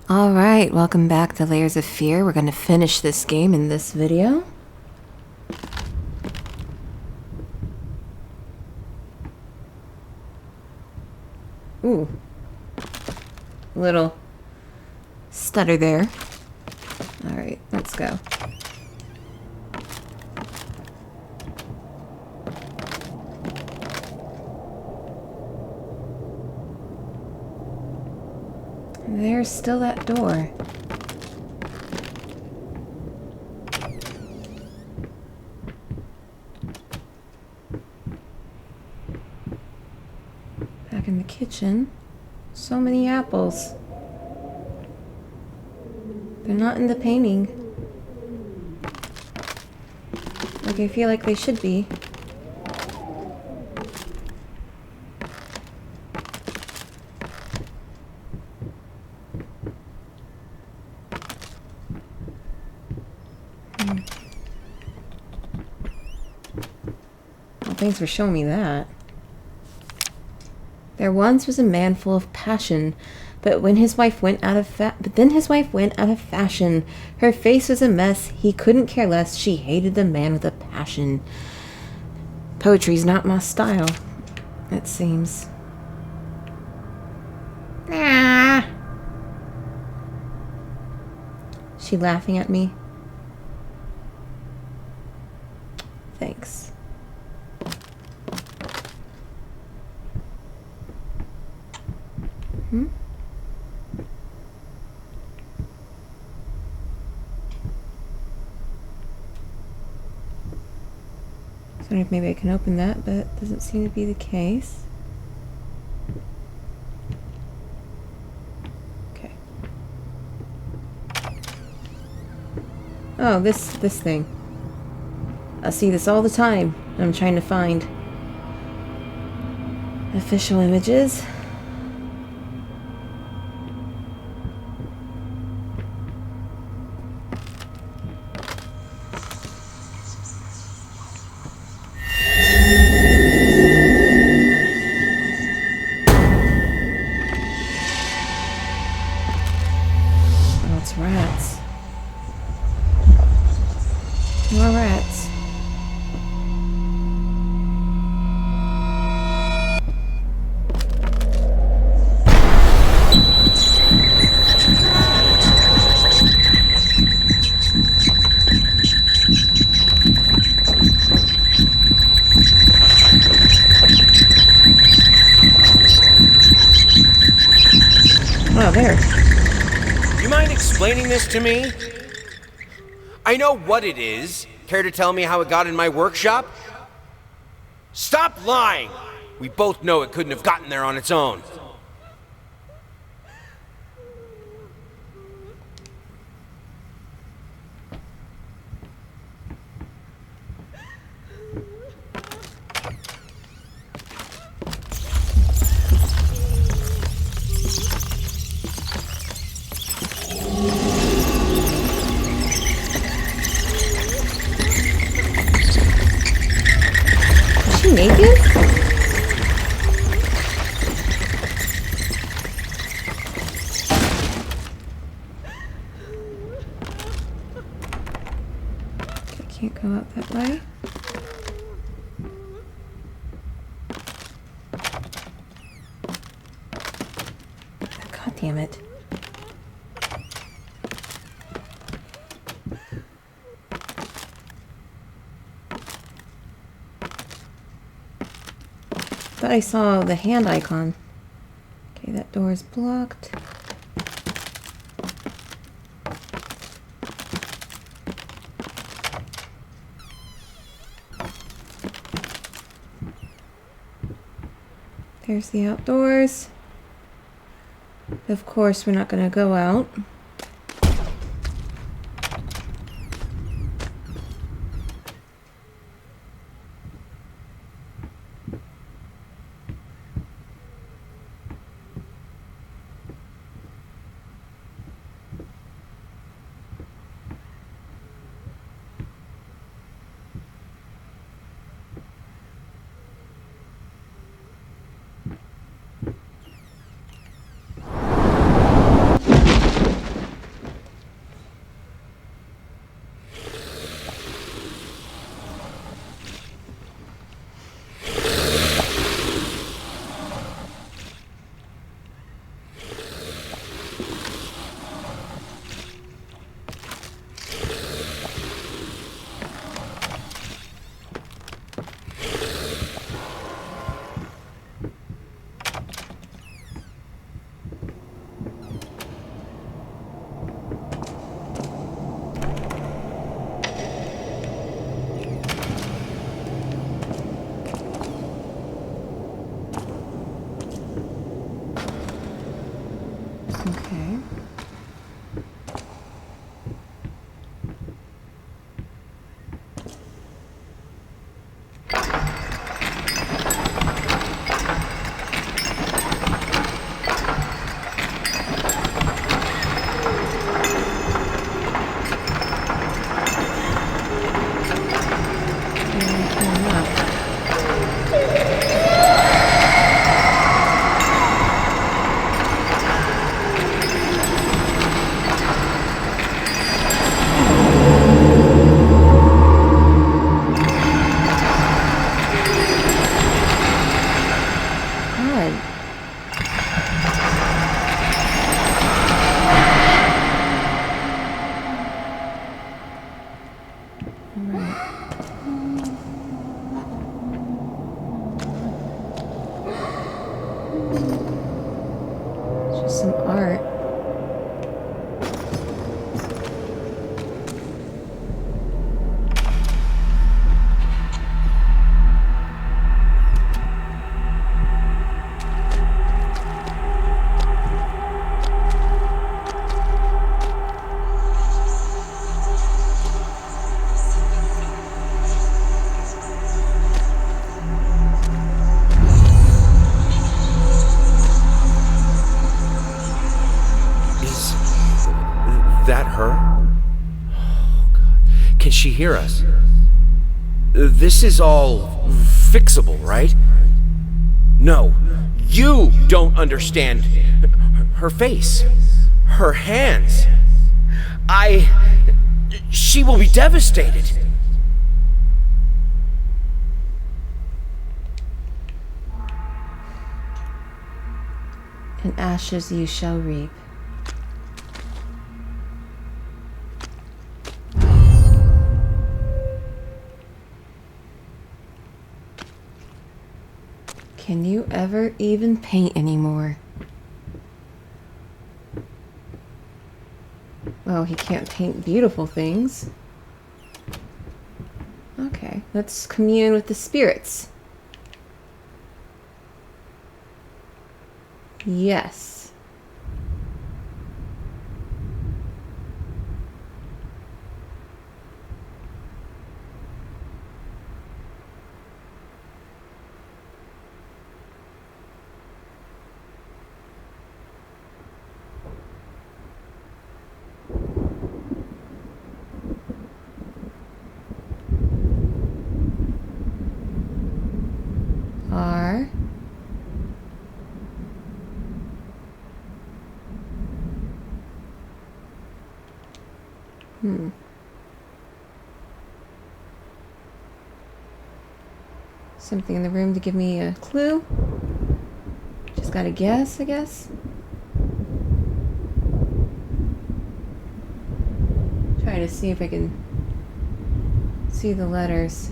Alright, welcome back to Layers of Fear. We're going to finish this game in this video. Ooh. Little stutter there. Alright, let's go. There's still that door. Back in the kitchen. So many apples. They're not in the painting. Like I feel like they should be. Thanks for showing me that. There once was a man full of passion, but then his wife went out of fashion. Her face was a mess. He couldn't care less. She hated the man with a passion. Poetry's not my style, it seems. Ah. She laughing at me? Thanks. I don't know if maybe I can open that, but it doesn't seem to be the case. Okay. Oh, this thing. I see this all the time. I'm trying to find official images. Rats. More rats. Oh, there. You mind explaining this to me? I know what it is. Care to tell me how it got in my workshop? Stop lying! We both know it couldn't have gotten there on its own. Is she naked? I can't go out that way. God damn it. Thought I saw the hand icon. Okay, that door is blocked. There's the outdoors. Of course, we're not going to go out. Okay. Just some art. That her? Oh, God. Can she hear us? This is all fixable, right? No, you don't understand her face, her hands. She will be devastated. And ashes you shall reap. Can you ever even paint anymore? Well, he can't paint beautiful things. Okay, let's commune with the spirits. Yes. R. Something in the room to give me a clue. Just gotta guess, I guess. Try to see if I can see the letters.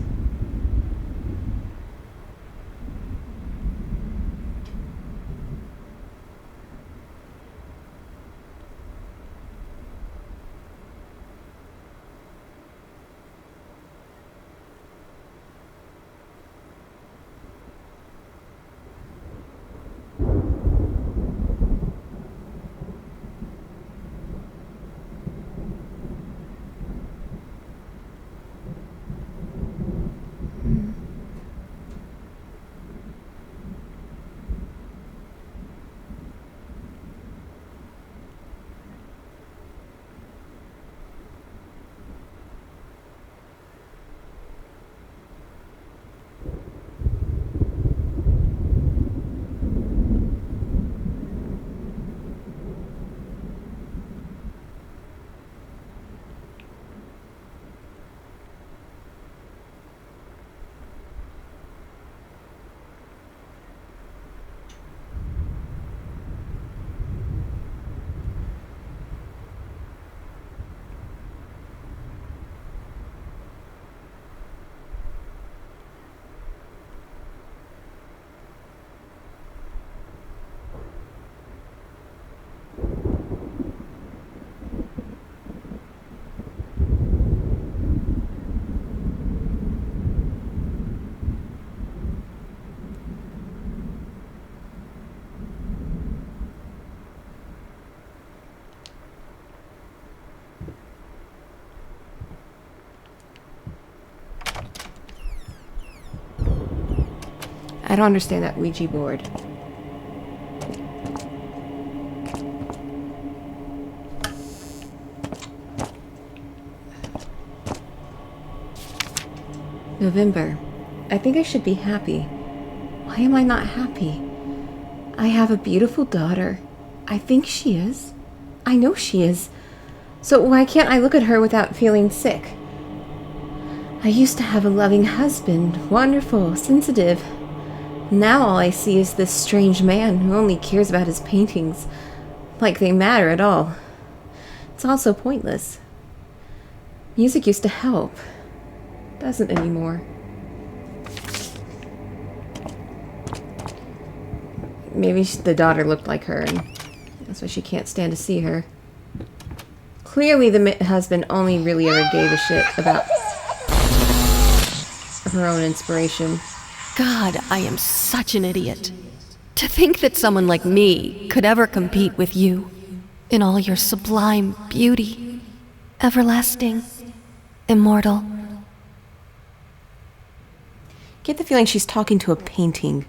I don't understand that Ouija board. November. I think I should be happy. Why am I not happy? I have a beautiful daughter. I think she is. I know she is. So why can't I look at her without feeling sick? I used to have a loving husband, wonderful, sensitive. Now all I see is this strange man who only cares about his paintings, like they matter at all. It's all so pointless. Music used to help. Doesn't anymore. Maybe the daughter looked like her, and that's why she can't stand to see her. Clearly the husband only really ever gave a shit about her own inspiration. God, I am such an idiot. To think that someone like me could ever compete with you in all your sublime beauty, everlasting, immortal. Get the feeling she's talking to a painting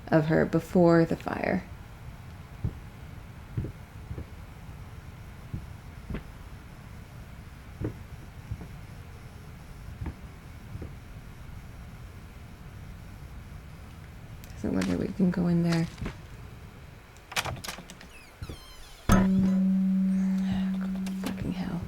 of her before the fire. Doesn't look like we can go in there. Fucking hell.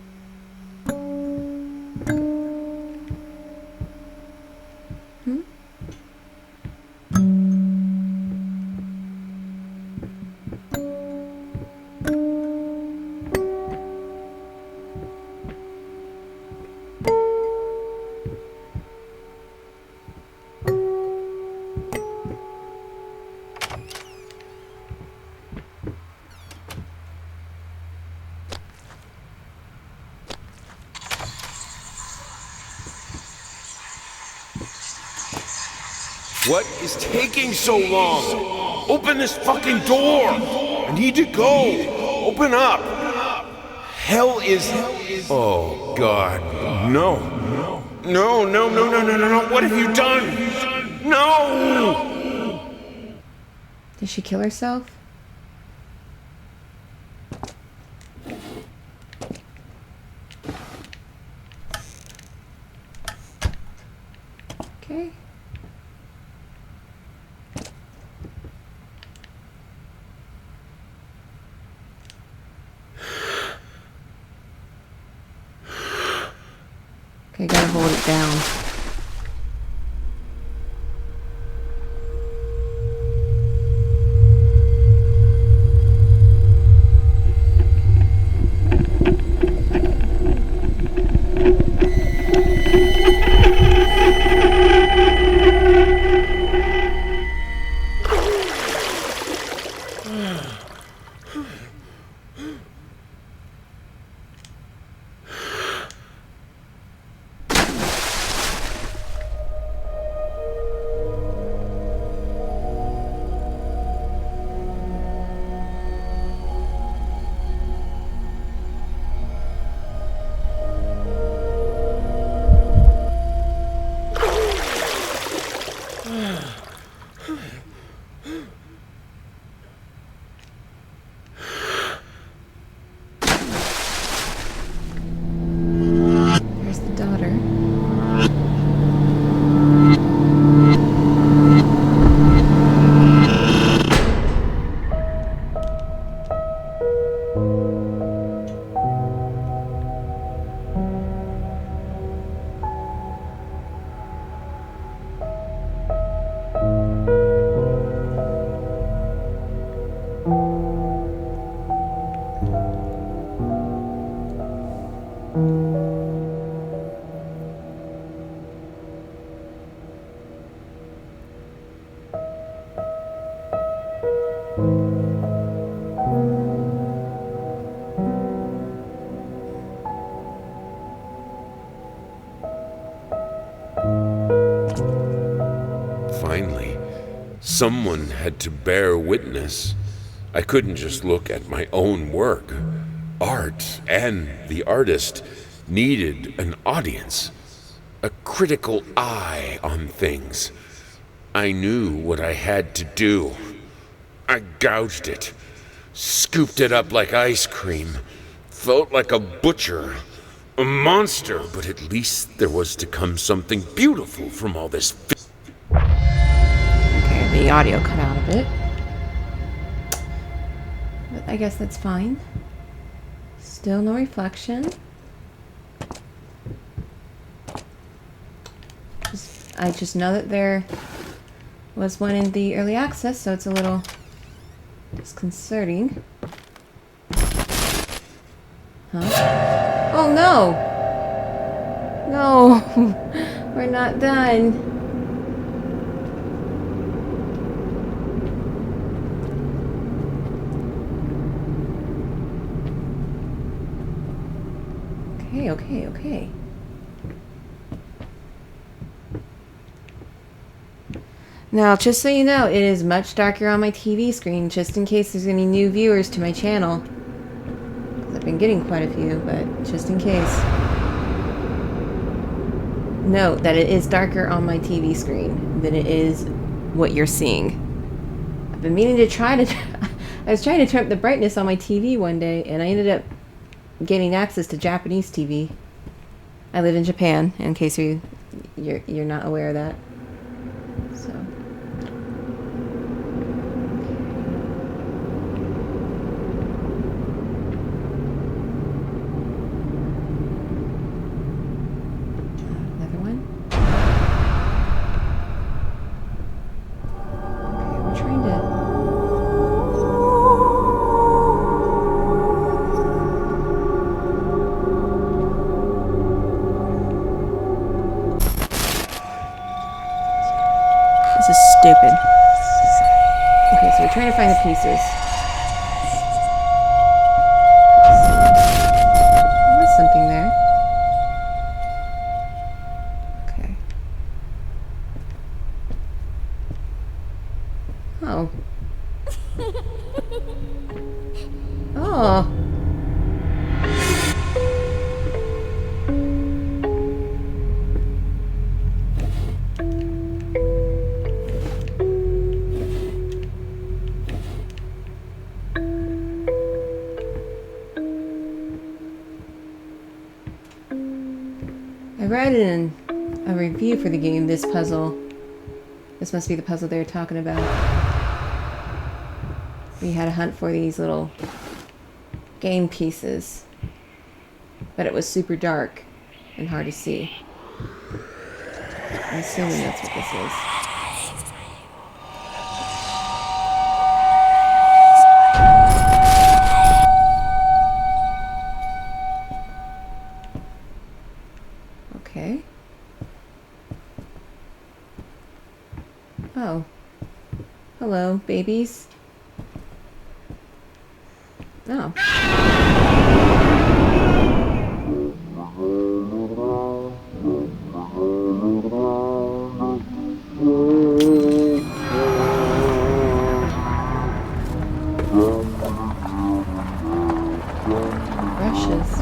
What is taking so long? Open this fucking door! I need to go! Open up! Hell is... Oh, God. No. No, no, no, no, no, no, no. What have you done? No! Did she kill herself? Okay. Okay, gotta hold it down. There's the daughter. Finally, someone had to bear witness. I couldn't just look at my own work. Art and the artist needed an audience, a critical eye on things. I knew what I had to do. I gouged it, scooped it up like ice cream, felt like a butcher, a monster, but at least there was to come something beautiful from all this. Okay, the audio cut out a bit. But I guess that's fine. Still no reflection. I just know that there was one in the early access, so it's a little disconcerting. Huh? Oh no! No! We're not done. Okay. Now, just so you know, it is much darker on my TV screen, just in case there's any new viewers to my channel. 'Cause I've been getting quite a few, but just in case. Note that it is darker on my TV screen than it is what you're seeing. I've been meaning to try to... I was trying to turn up the brightness on my TV one day, and I ended up getting access to Japanese TV. I live in Japan, in case you're not aware of that. So... Another one. Okay, we're trying to... This is stupid. Okay, so we're trying to find the pieces. There was something there. Okay. Oh. Oh. I read in a review for the game this puzzle. This must be the puzzle they were talking about. We had to hunt for these little game pieces. But it was super dark and hard to see. I'm assuming that's what this is. Okay. Oh. Hello, babies. Oh. Brushes.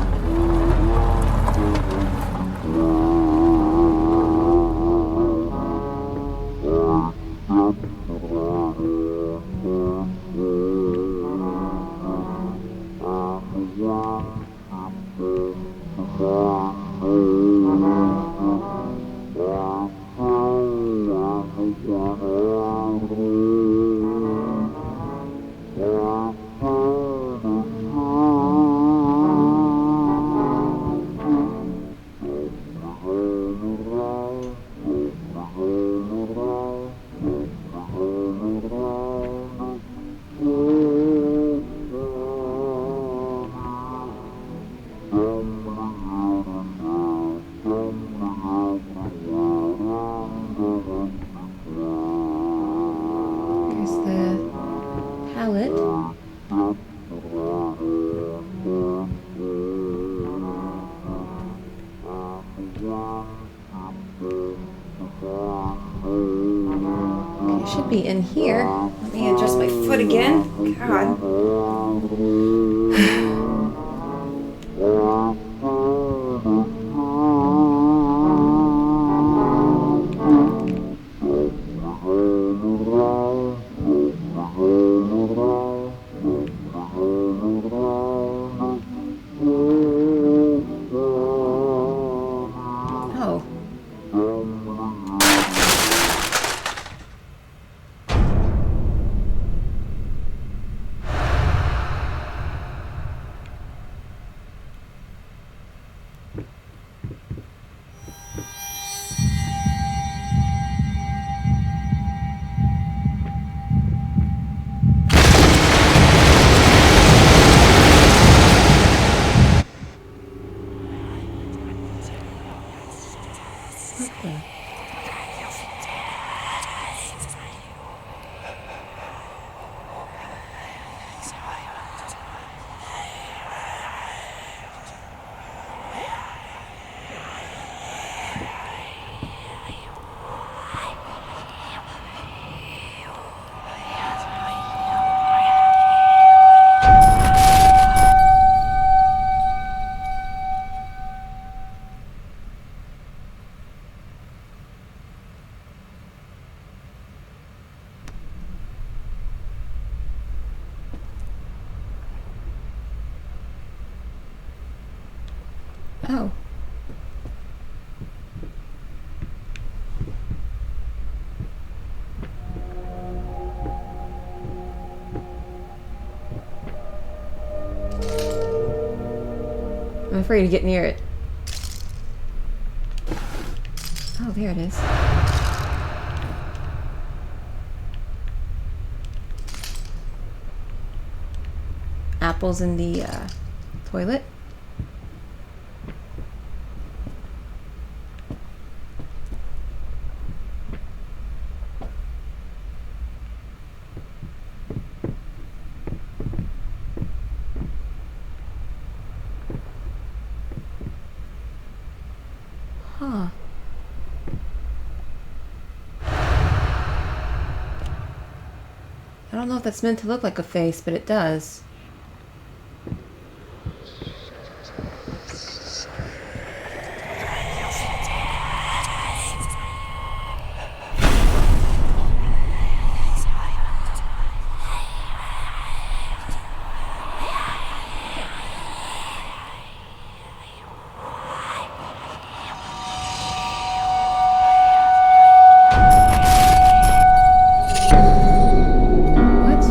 Here's the palette. Okay, it should be in here. Let me adjust my foot again. God. Oh. I'm afraid to get near it. Oh, there it is. Apples in the toilet. Huh. I don't know if that's meant to look like a face, but it does. What?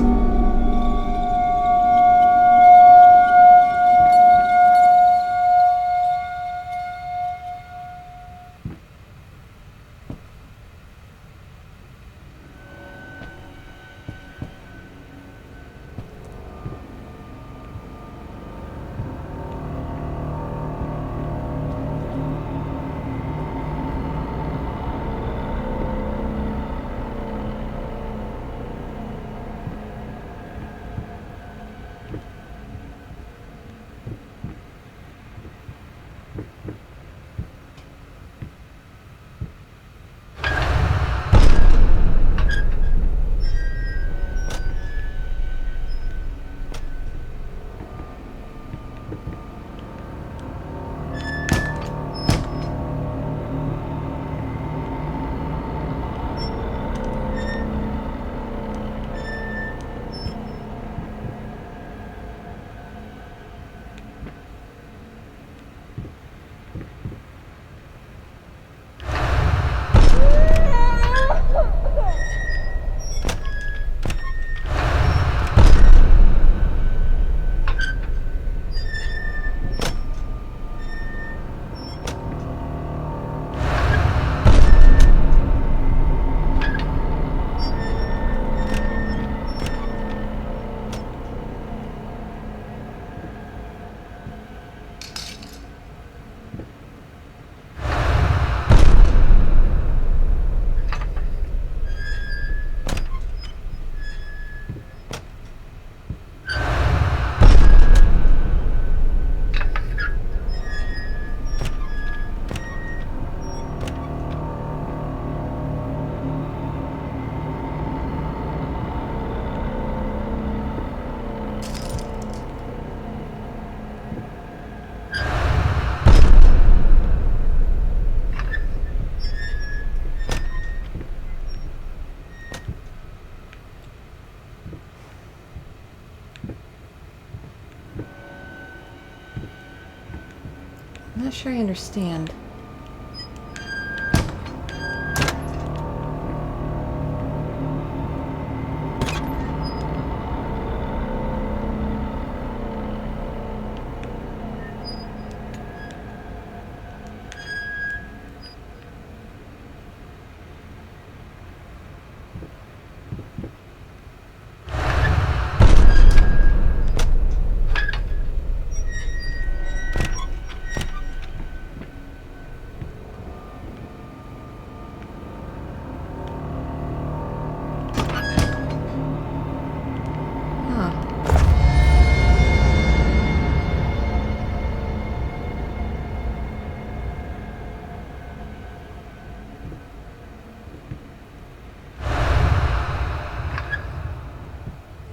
I'm not sure I understand.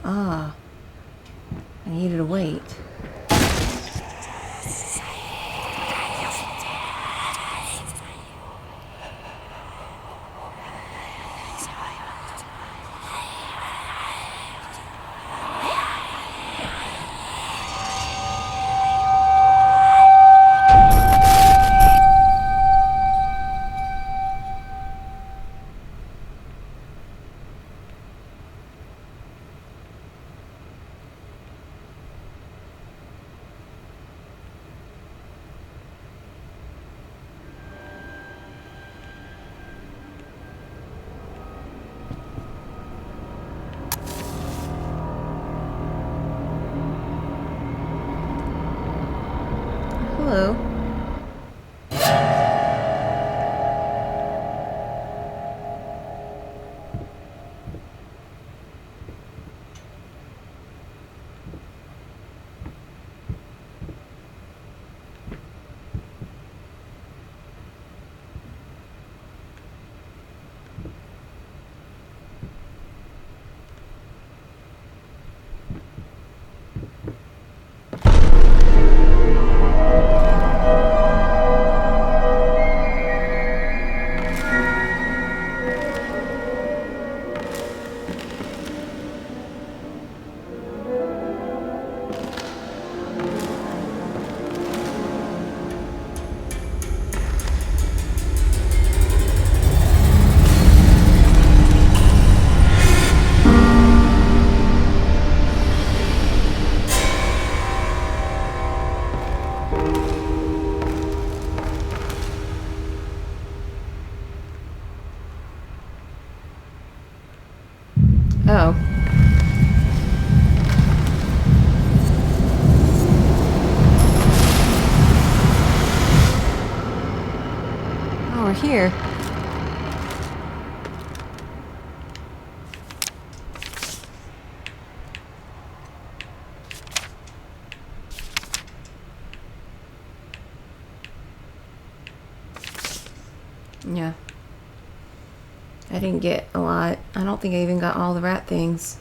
Ah, I needed to wait. hello. Oh. Oh, we're here. Yeah. I didn't get a lot. I don't think I even got all the rat things.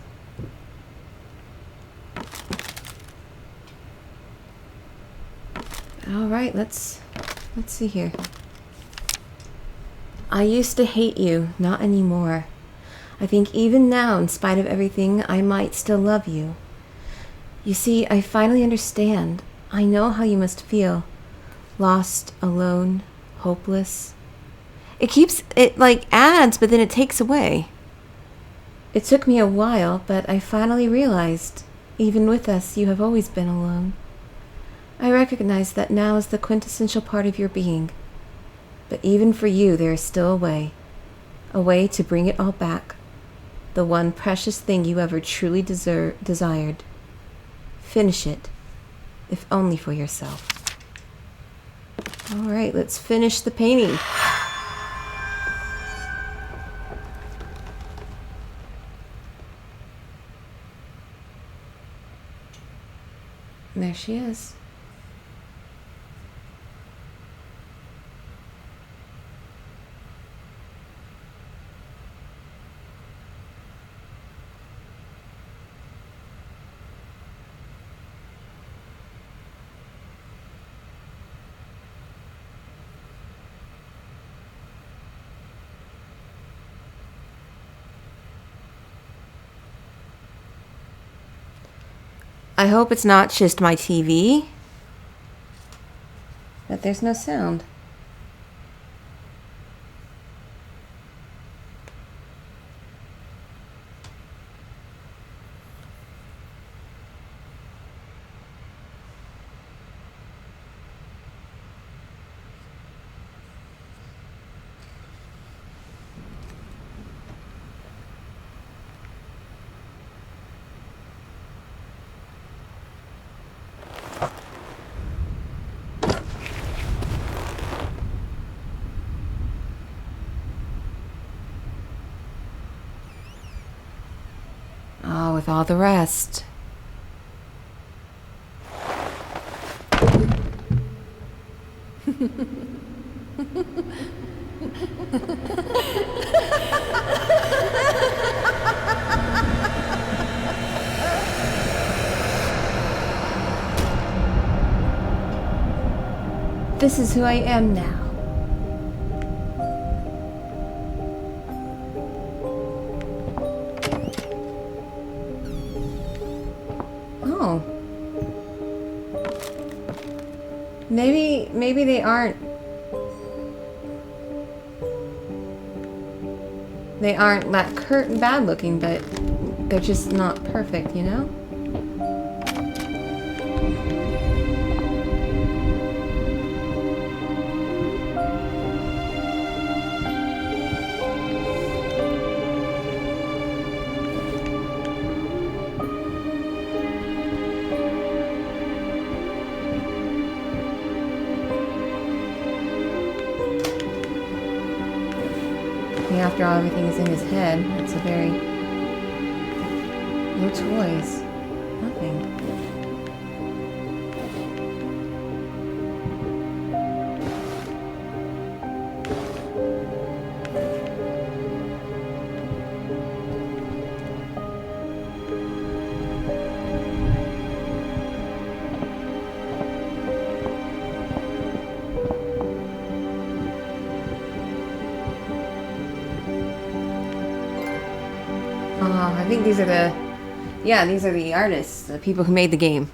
Alright, let's see here. I used to hate you, not anymore. I think even now, in spite of everything, I might still love you. You see, I finally understand. I know how you must feel. Lost, alone, hopeless. It like adds, but then it takes away. It took me a while, but I finally realized, even with us, you have always been alone. I recognize that now is the quintessential part of your being. But even for you, there is still a way to bring it all back. The one precious thing you ever truly desired. Finish it, if only for yourself. All right, let's finish the painting. And there she is. I hope it's not just my TV. But there's no sound. Oh, with all the rest. This is who I am now. Oh. Maybe they aren't. They aren't that bad looking, but they're just not perfect, you know? after all, everything is in his head. It's a very... No toys. Nothing. I think these are the... Yeah, these are the artists, the people who made the game.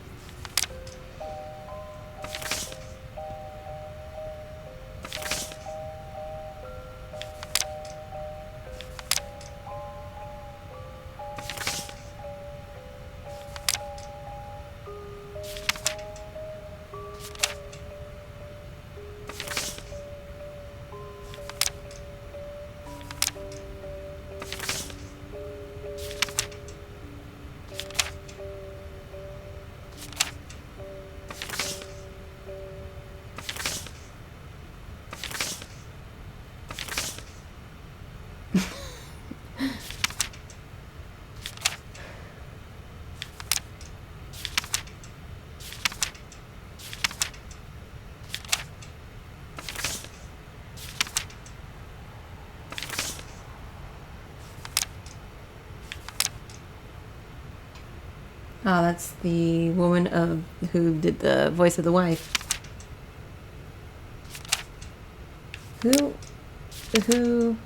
Oh, that's the woman who did the voice of the wife. Who?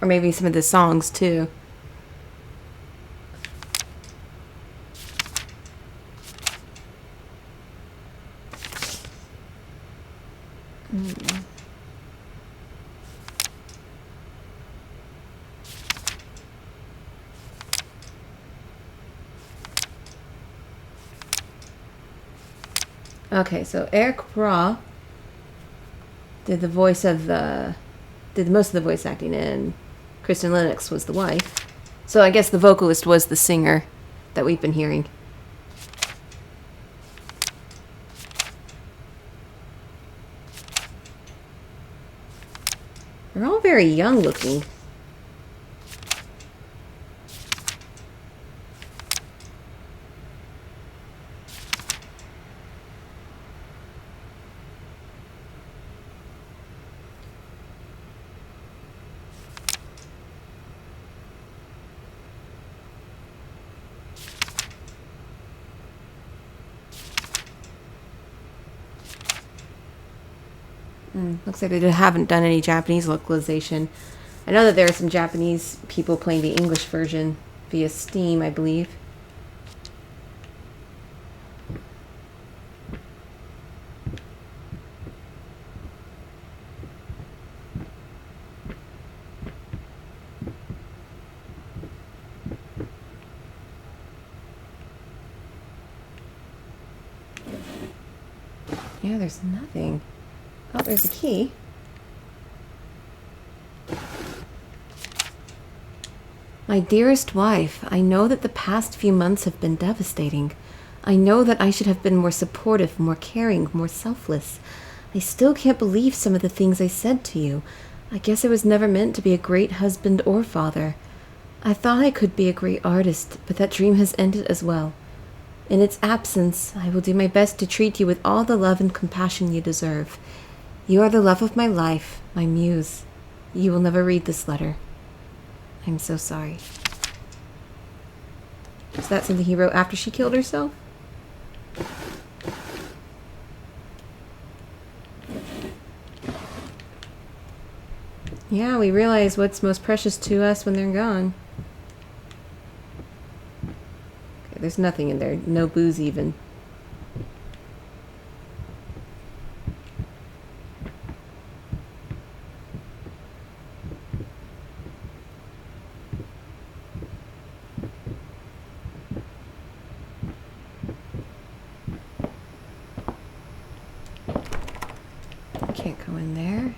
Or maybe some of the songs too. Okay, so Eric Bra did most of the voice acting, and Kristen Lennox was the wife. So I guess the vocalist was the singer that we've been hearing. They're all very young looking. Looks like they haven't done any Japanese localization. I know that there are some Japanese people playing the English version via Steam, I believe. Yeah, there's nothing. Oh, there's a key. My dearest wife, I know that the past few months have been devastating. I know that I should have been more supportive, more caring, more selfless. I still can't believe some of the things I said to you. I guess I was never meant to be a great husband or father. I thought I could be a great artist, but that dream has ended as well. In its absence, I will do my best to treat you with all the love and compassion you deserve. You are the love of my life, my muse. You will never read this letter. I'm so sorry. Is that something he wrote after she killed herself? Yeah, we realize what's most precious to us when they're gone. Okay, there's nothing in there. No booze even. Can't go in there.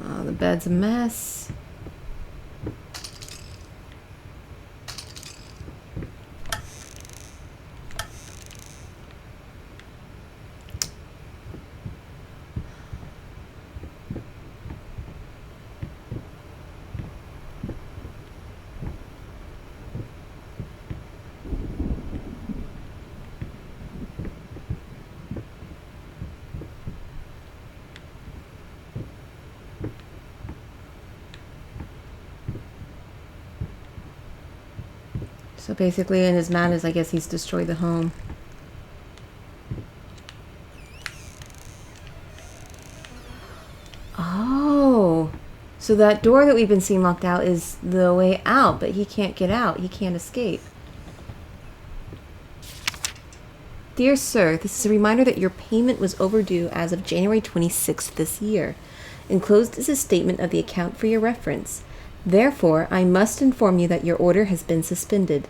Oh, the bed's a mess. So basically, in his madness, I guess he's destroyed the home. Oh. So that door that we've been seeing locked out is the way out, but he can't get out. He can't escape. Dear Sir, this is a reminder that your payment was overdue as of January 26th this year. Enclosed is a statement of the account for your reference. Therefore, I must inform you that your order has been suspended.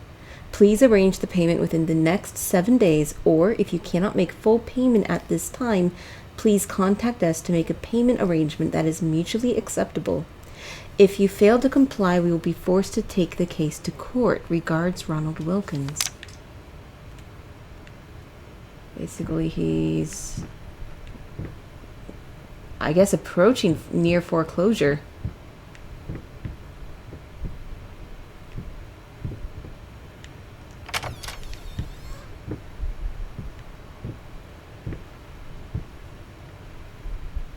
Please arrange the payment within the next 7 days, or if you cannot make full payment at this time, please contact us to make a payment arrangement that is mutually acceptable. If you fail to comply, we will be forced to take the case to court. Regards, Ronald Wilkins. Basically, he's, I guess, approaching near foreclosure.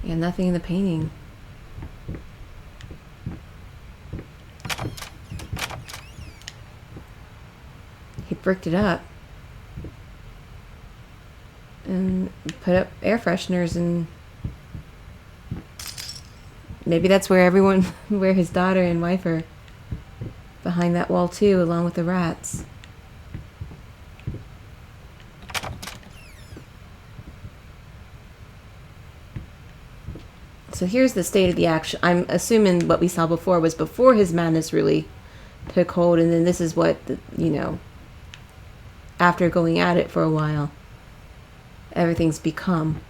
Yeah, nothing in the painting. He bricked it up. And put up air fresheners, and maybe that's where everyone, where his daughter and wife are, behind that wall too, along with the rats. So here's the state of the action. I'm assuming what we saw before was before his madness really took hold, and then this is what, after going at it for a while, everything's become.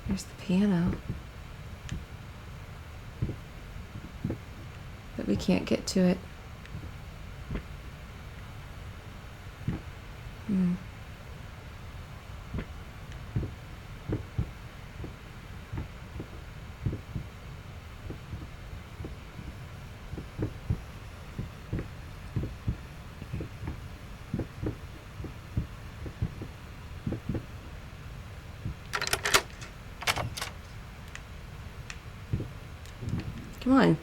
Here's the piano. But we can't get to it. Come on.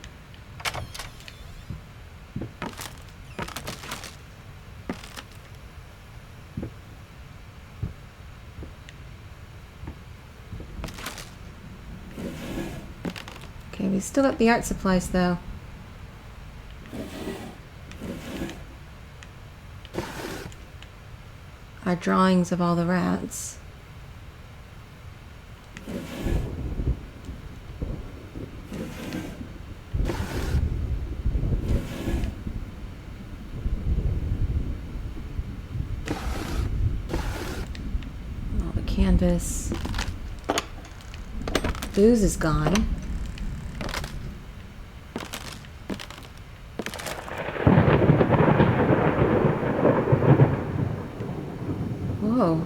Okay, we still got the art supplies though. Our drawings of all the rats. Canvas. Booze is gone. Whoa.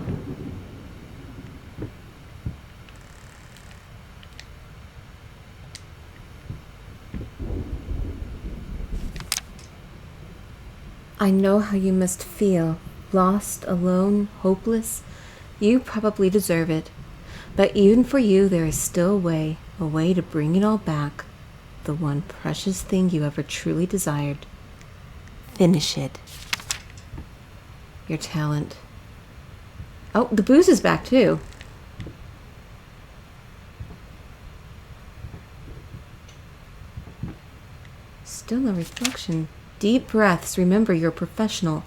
I know how you must feel. Lost, alone, hopeless. You probably deserve it. But even for you, there is still a way to bring it all back. The one precious thing you ever truly desired. Finish it. Your talent. Oh, the booze is back too. Still no reflection. Deep breaths. Remember, you're a professional.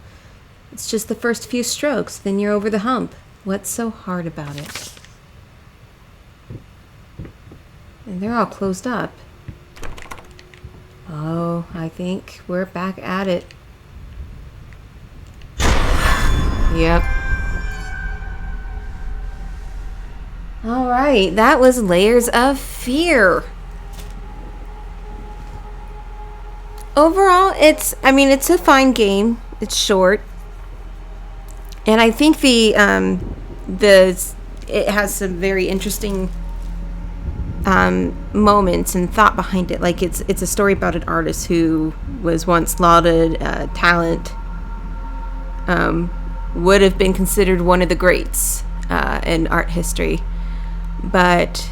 It's just the first few strokes, then you're over the hump. What's so hard about it? And they're all closed up. Oh, I think we're back at it. Yep. All right, that was Layers of Fear. Overall, it's a fine game. It's short. And I think it has some very interesting moments and thought behind it. Like it's a story about an artist who was once lauded talent, would have been considered one of the greats in art history. But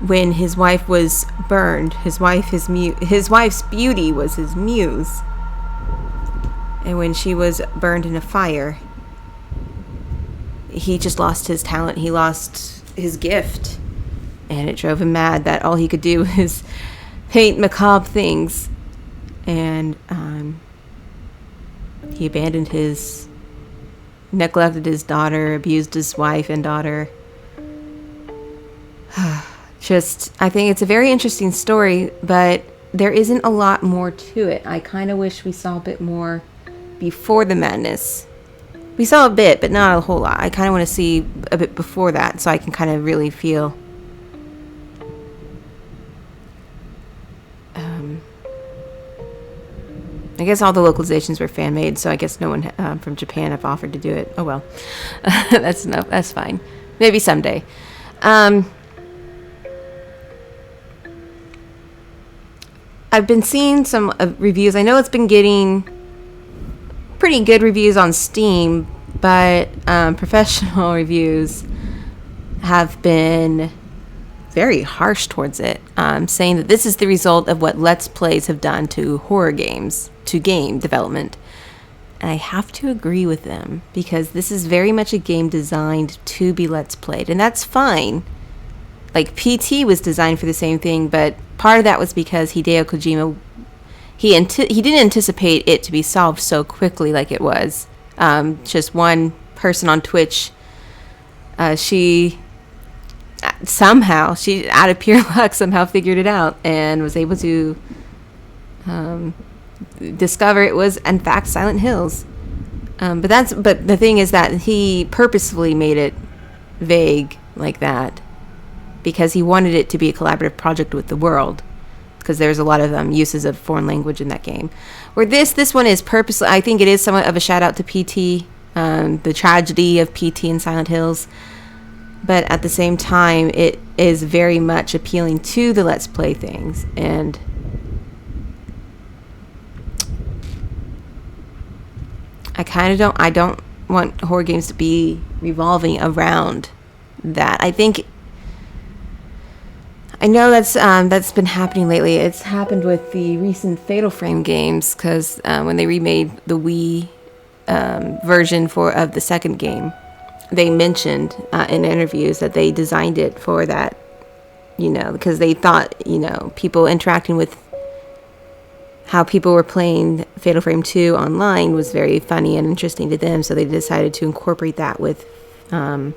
when his wife was burned, his wife's beauty was his muse. And when she was burned in a fire, he just lost his talent. He lost his gift. And it drove him mad that all he could do was paint macabre things. And he neglected his daughter, abused his wife and daughter. I think it's a very interesting story, but there isn't a lot more to it. I kind of wish we saw a bit more before the madness. We saw a bit, but not a whole lot. I kind of want to see a bit before that, so I can kind of really feel. I guess all the localizations were fan-made, so I guess no one from Japan have offered to do it. Oh well. That's enough. That's fine. Maybe someday. I've been seeing some reviews. I know it's been getting pretty good reviews on Steam, but professional reviews have been very harsh towards it, saying that this is the result of what Let's Plays have done to horror games, to game development. And I have to agree with them, because this is very much a game designed to be Let's Played, and that's fine. Like, PT was designed for the same thing, but part of that was because Hideo Kojima, he didn't anticipate it to be solved so quickly like it was. Just one person on Twitch, she out of pure luck, somehow figured it out and was able to discover it was, in fact, Silent Hills. But the thing is that he purposefully made it vague like that, because he wanted it to be a collaborative project with the world, because there's a lot of uses of foreign language in that game. Where this one is purposely, I think it is somewhat of a shout out to PT, the tragedy of PT and Silent Hills, but at the same time it is very much appealing to the Let's Play things. And I don't want horror games to be revolving around that. I know that's been happening lately. It's happened with the recent Fatal Frame games, because when they remade the Wii version of the second game, they mentioned in interviews that they designed it for that, because they thought, people interacting with how people were playing Fatal Frame 2 online was very funny and interesting to them, so they decided to incorporate that with the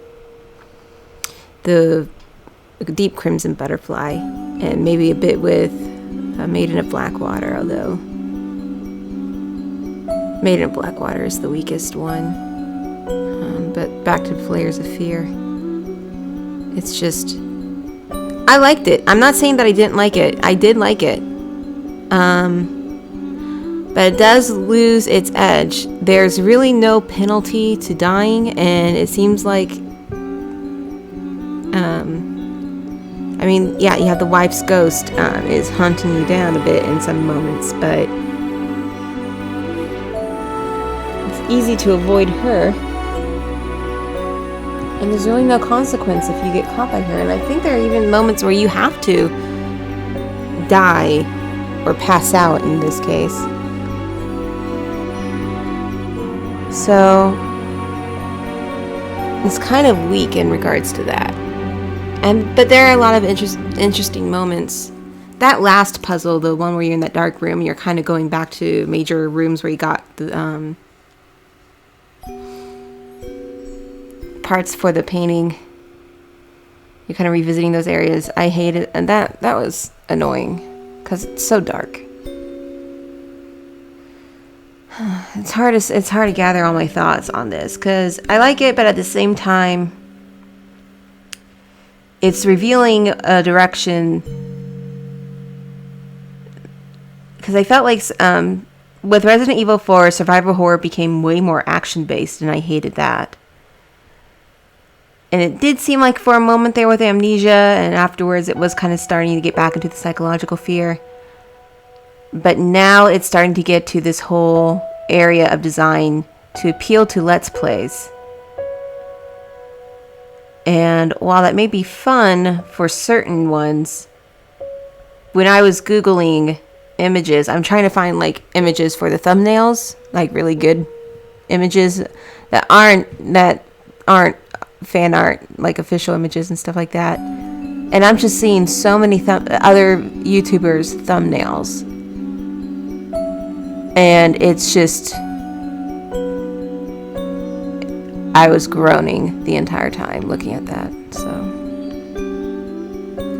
Deep Crimson Butterfly, and maybe a bit with Maiden of Blackwater, although Maiden of Blackwater is the weakest one. But back to Flayers of Fear. It's just, I liked it. I'm not saying that I didn't like it. I did like it. But it does lose its edge. There's really no penalty to dying, and it seems like you have the wife's ghost is hunting you down a bit in some moments, but it's easy to avoid her. And there's really no consequence if you get caught by her. And I think there are even moments where you have to die or pass out in this case. So it's kind of weak in regards to that. But there are a lot of interesting moments. That last puzzle, the one where you're in that dark room, you're kind of going back to major rooms where you got the parts for the painting. You're kind of revisiting those areas. I hate it, and that was annoying because it's so dark. It's hard to gather all my thoughts on this, because I like it, but at the same time, it's revealing a direction. Because I felt like with Resident Evil 4, survival horror became way more action-based, and I hated that. And it did seem like for a moment there with Amnesia, and afterwards it was kind of starting to get back into the psychological fear. But now it's starting to get to this whole area of design to appeal to Let's Plays. And while that may be fun for certain ones, when I was Googling images, I'm trying to find like images for the thumbnails, like really good images that aren't fan art, like official images and stuff like that. And I'm just seeing so many other YouTubers' thumbnails. And it's just, I was groaning the entire time looking at that. So,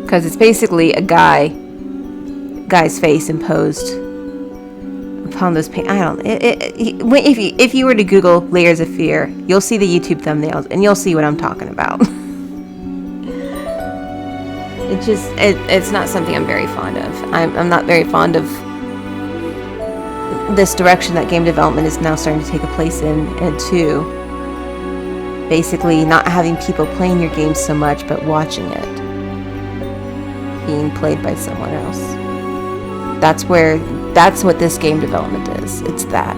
because it's basically a guy's face imposed upon those paint. I don't. If you were to Google layers of fear, you'll see the YouTube thumbnails, and you'll see what I'm talking about. It's not something I'm very fond of. I'm not very fond of this direction that game development is now starting to take a place in, and two, basically not having people playing your game so much, but watching it being played by someone else. That's what this game development is. It's that.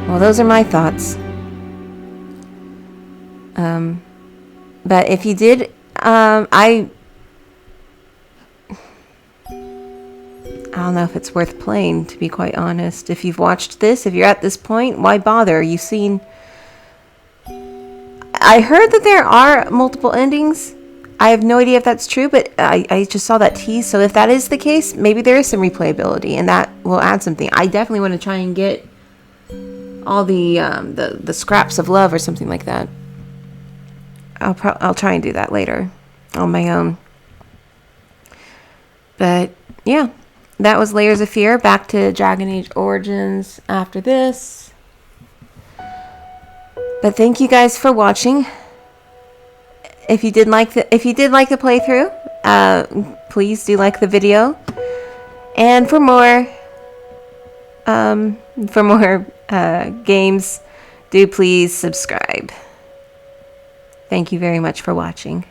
Well, those are my thoughts. But if you did, I don't know if it's worth playing, to be quite honest. If you've watched this, if you're at this point, why bother? You've seen... I heard that there are multiple endings. I have no idea if that's true, but I just saw that tease. So if that is the case, maybe there is some replayability, and that will add something. I definitely want to try and get all the scraps of love or something like that. I'll try and do that later on my own. But yeah, that was Layers of Fear. Back to Dragon Age Origins after this. But thank you guys for watching. If you did like the playthrough, please do like the video. And for more games, do please subscribe. Thank you very much for watching.